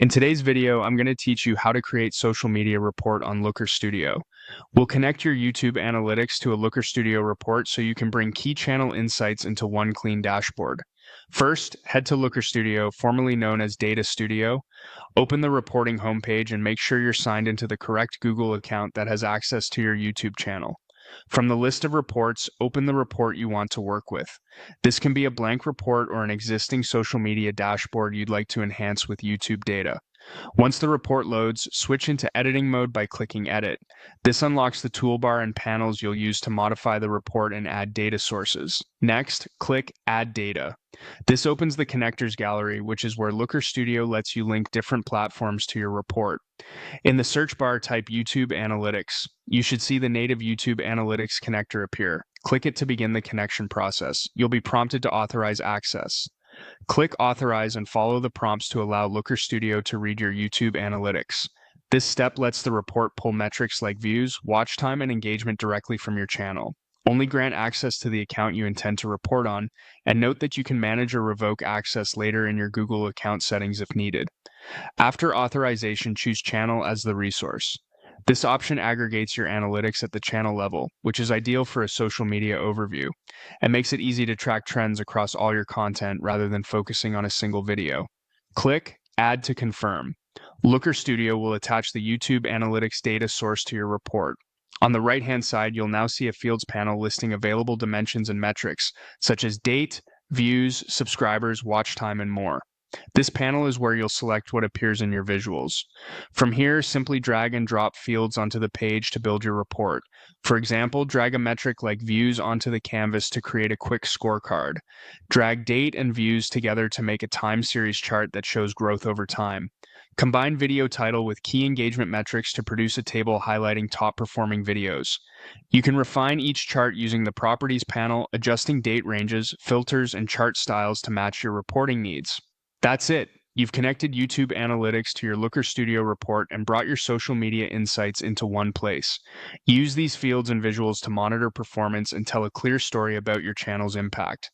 In today's video, I'm going to teach you how to create social media report on Looker Studio. We'll connect your YouTube analytics to a Looker Studio report so you can bring key channel insights into one clean dashboard. First, head to Looker Studio, formerly known as Data Studio. Open the reporting homepage and make sure you're signed into the correct Google account that has access to your YouTube channel. From the list of reports, open the report you want to work with. This can be a blank report or an existing social media dashboard you'd like to enhance with YouTube data. Once the report loads, switch into editing mode by clicking Edit. This unlocks the toolbar and panels you'll use to modify the report and add data sources. Next, click Add Data. This opens the connectors gallery, which is where Looker Studio lets you link different platforms to your report. In the search bar, type YouTube Analytics. You should see the native YouTube Analytics connector appear. Click it to begin the connection process. You'll be prompted to authorize access. Click Authorize and follow the prompts to allow Looker Studio to read your YouTube Analytics. This step lets the report pull metrics like views, watch time, and engagement directly from your channel. Only grant access to the account you intend to report on, and note that you can manage or revoke access later in your Google account settings if needed. After authorization, choose Channel as the resource. This option aggregates your analytics at the channel level, which is ideal for a social media overview, and makes it easy to track trends across all your content rather than focusing on a single video. Click Add to confirm. Looker Studio will attach the YouTube Analytics data source to your report. On the right-hand side, you'll now see a Fields panel listing available dimensions and metrics, such as date, views, subscribers, watch time, and more. This panel is where you'll select what appears in your visuals. From here, simply drag and drop fields onto the page to build your report. For example, drag a metric like views onto the canvas to create a quick scorecard. Drag date and views together to make a time series chart that shows growth over time. Combine video title with key engagement metrics to produce a table highlighting top performing videos. You can refine each chart using the Properties panel, adjusting date ranges, filters, and chart styles to match your reporting needs. That's it. You've connected YouTube Analytics to your Looker Studio report and brought your social media insights into one place. Use these fields and visuals to monitor performance and tell a clear story about your channel's impact.